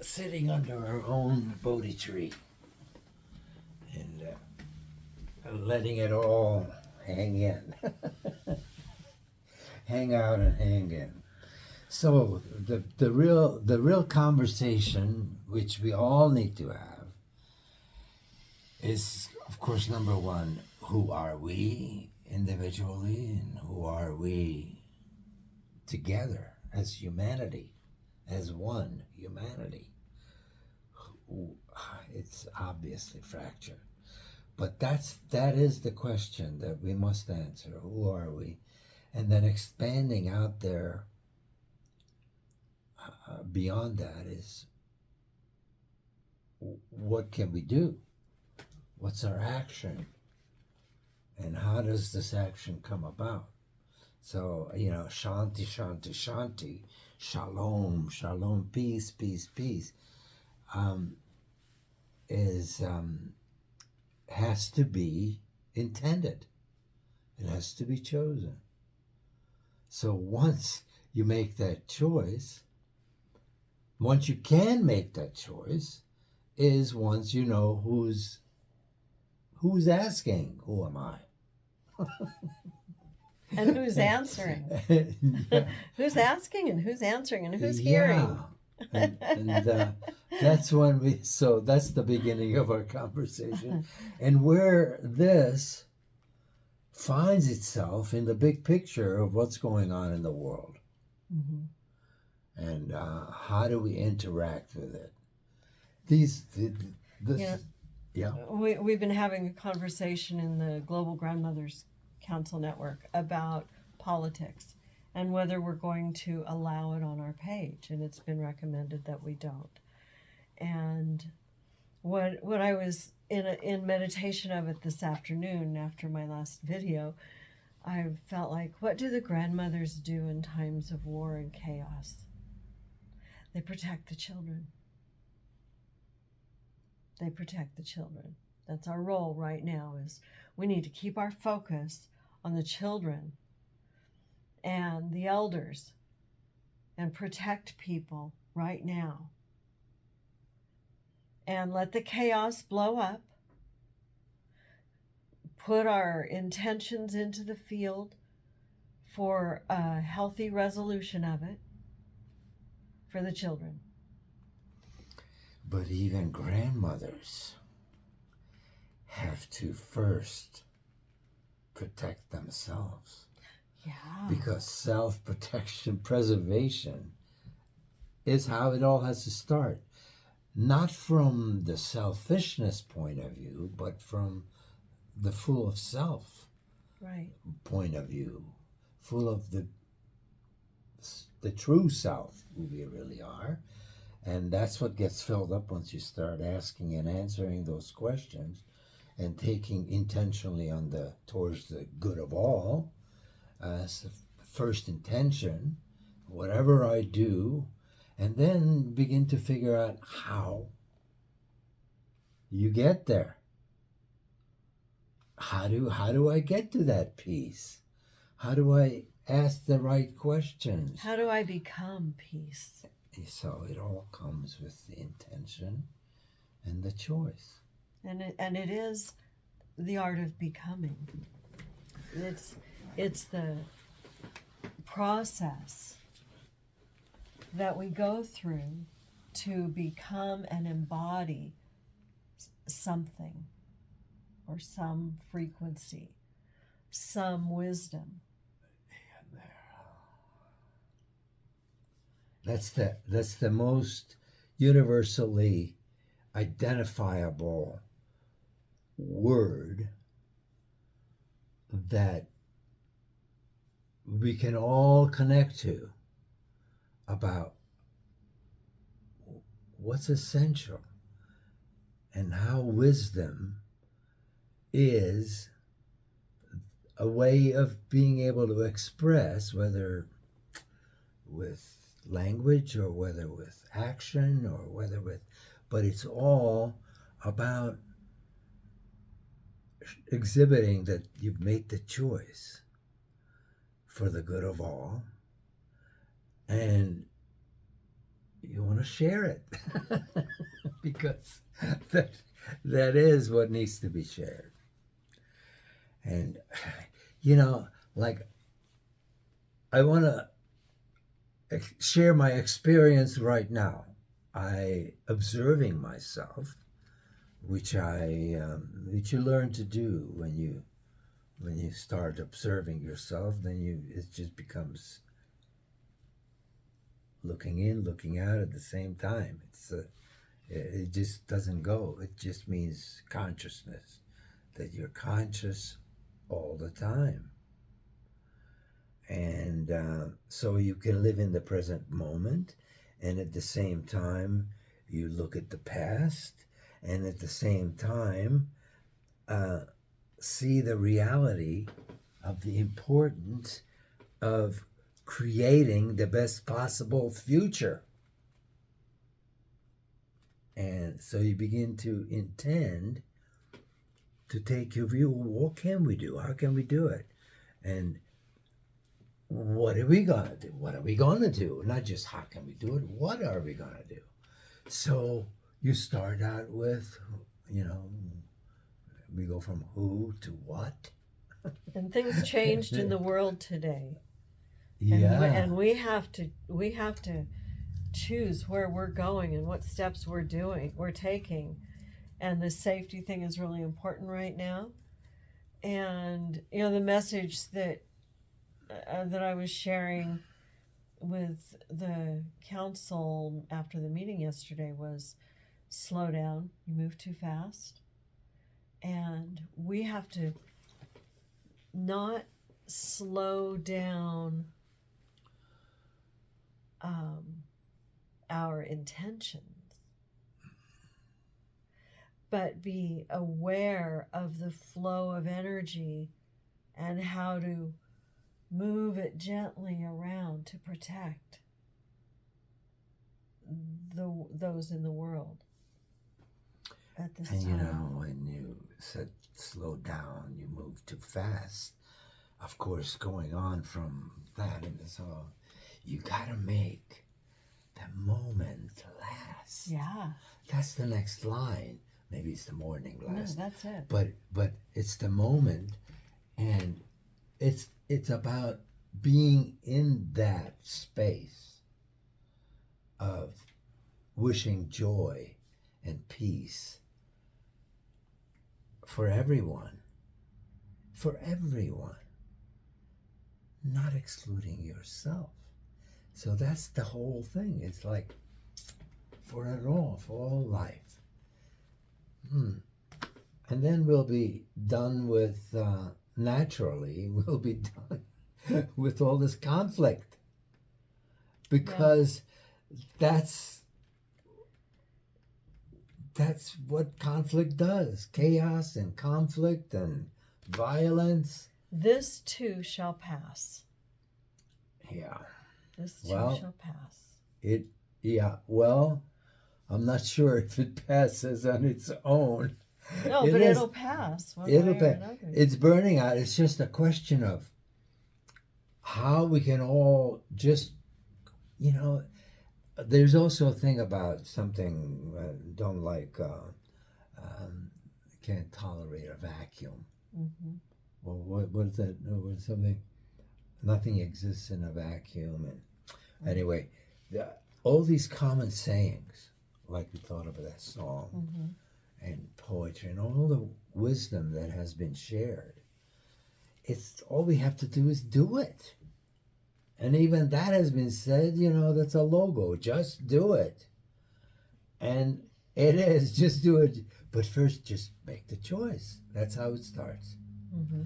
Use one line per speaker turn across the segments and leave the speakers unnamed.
sitting under our own Bodhi tree and letting it all hang in, hang out and hang in. So the real conversation which we all need to have is, of course, number one, who are we individually and who are we together as humanity, as one humanity. It's obviously fractured, but that is the question that we must answer. Who are we? And then expanding out there beyond that is, what can we do? What's our action? And how does this action come about? So, shanti, shanti, shanti, shalom, shalom, peace, peace, peace, is has to be intended. It has to be chosen. So once you make that choice, once you can make that choice, is once you know who's asking, who am I?
And who's answering?
Yeah.
Who's asking and who's answering and who's
Yeah.
hearing?
And that's when so that's the beginning of our conversation. And where this finds itself in the big picture of what's going on in the world.
Mm-hmm.
And how do we interact with it? This, yeah.
We've been having a conversation in the Global Grandmothers Council Network about politics and whether we're going to allow it on our page, and it's been recommended that we don't. And what I was in meditation of it this afternoon after my last video, I felt like, what do the grandmothers do in times of war and chaos? They protect the children. They protect the children. That's our role right now, is we need to keep our focus on the children and the elders and protect people right now. And let the chaos blow up. Put our intentions into the field for a healthy resolution of it for the children.
But even grandmothers have to first protect themselves.
Yeah.
Because self-protection, preservation is how it all has to start. Not from the selfishness point of view, but from the full of self point of view, full of the true self, who we really are. And that's what gets filled up once you start asking and answering those questions and taking intentionally towards the good of all as the first intention, whatever I do, and then begin to figure out how you get there. How do I get to that peace? How do I ask the right questions?
How do I become peace?
So it all comes with the intention and the choice.
And it is the art of becoming. It's the process that we go through to become and embody something or some frequency, some wisdom.
That's the most universally identifiable word that we can all connect to about what's essential and how wisdom is a way of being able to express, whether with language or whether with action or whether with, but it's all about exhibiting that you've made the choice for the good of all, and you want to share it. Because that, that is what needs to be shared. And, like, I want to share my experience right now. I observing myself, which which you learn to do when you start observing yourself. Then it just becomes looking in, looking out at the same time. It just doesn't go. It just means consciousness, that you're conscious all the time. And so you can live in the present moment, and at the same time you look at the past, and at the same time see the reality of the importance of creating the best possible future. And so you begin to intend to take your view. What can we do? How can we do it? And what are we going to do? What are we going to do? Not just how can we do it, what are we going to do? So you start out with, we go from who to what.
And things changed in the world today.
Yeah.
And we have to choose where we're going and what steps we're taking. And the safety thing is really important right now. And the message that I was sharing with the council after the meeting yesterday was slow down. You move too fast. And we have to not slow down our intentions, but be aware of the flow of energy and how to move it gently around to protect those in the world at this time.
When you said slow down, you move too fast. Of course, going on from that, and so you gotta make the moment last.
Yeah.
That's the next line. Maybe it's the morning last.
No, that's it.
But it's the moment, and it's about being in that space of wishing joy and peace for everyone, not excluding yourself. So that's the whole thing. It's like for it all, for all life. And then we'll be done with, naturally, we'll be done with all this conflict. Because that's what conflict does. Chaos and conflict and violence.
This too shall pass.
Yeah.
This too shall pass.
Well, I'm not sure if it passes on its own.
No, but it'll pass.
It'll pass. It's burning out. It's just a question of how we can all just, there's also a thing about something don't like, can't tolerate a vacuum.
Mm-hmm.
Well, what is that? What's something? Nothing exists in a vacuum. And anyway, all these common sayings, like we thought of that song, and poetry, and all the wisdom that has been shared. It's all we have to do is do it. And even that has been said, that's a logo. Just do it. And it is, just do it. But first, just make the choice. That's how it starts.
Mm-hmm.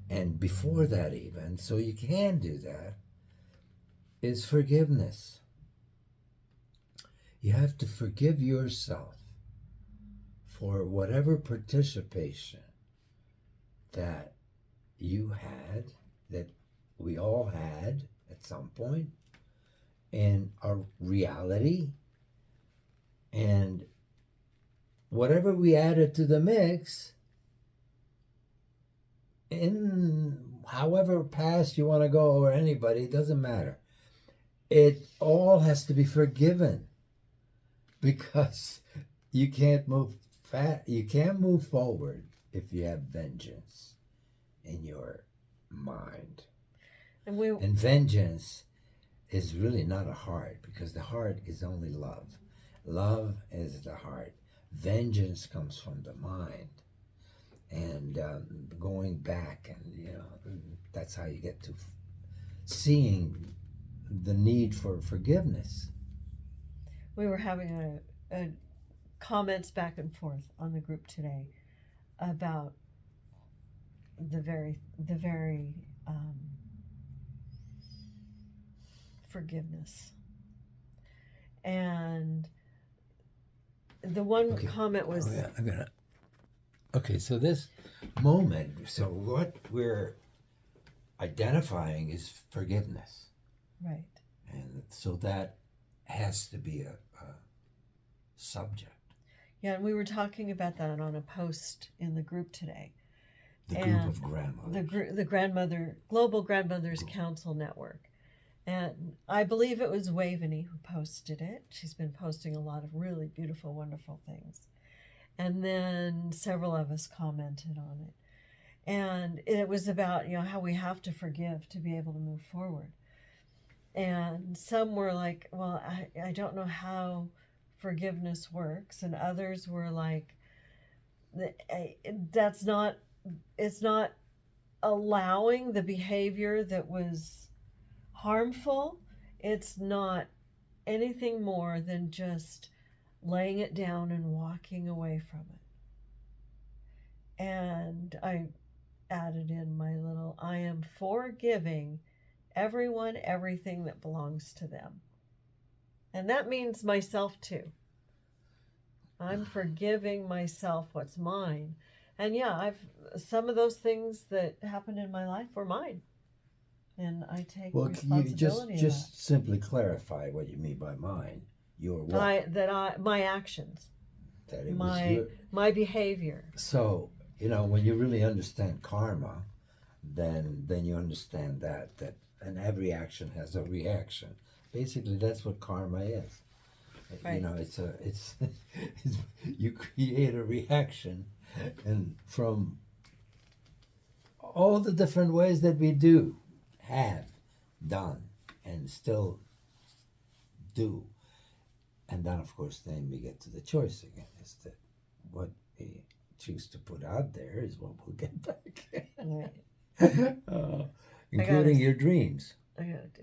And before that even, so you can do that, is forgiveness. You have to forgive yourself for whatever participation that you had, that we all had at some point, in our reality, and whatever we added to the mix, in however past you want to go, or anybody, it doesn't matter. It all has to be forgiven. because you can't move you can't move forward if you have vengeance in your mind.
And we
And vengeance is really not a heart, because the heart is only love. Love is the heart. Vengeance comes from the mind. And going back, and that's how you get to seeing the need for forgiveness.
we were having a comments back and forth on the group today about the very forgiveness. And the one
Okay.
comment was,
Oh, yeah, I'm gonna. Okay, so this moment, so what we're identifying is forgiveness,
right,
and so that has to be a subject.
yeah, and we were talking about that on a post in the group today.
The
And
group of grandmothers.
The Global Grandmothers Council Network. And I believe it was Waveney who posted it. She's been posting a lot of really beautiful, wonderful things. And then several of us commented on it. And it was about, how we have to forgive to be able to move forward. And some were like, well, I don't know how forgiveness works. And others were like, that's not, it's not allowing the behavior that was harmful. It's not anything more than just laying it down and walking away from it. And I added in my little, I am forgiving everyone everything that belongs to them. And that means myself too. I'm forgiving myself what's mine. And yeah, some of those things that happened in my life were mine. And I take
Well, you
responsibility
just simply clarify what you mean by mine. Your what?
My actions,
That it was your.
my behavior.
So when you really understand karma, then you understand that and every action has a reaction. Basically, that's what karma is.
Right.
It's you create a reaction, and from all the different ways that we have done and still do, and then of course then we get to the choice again. Is that what we choose to put out there is what we'll get back,
Right.
including your dreams.
I gotta do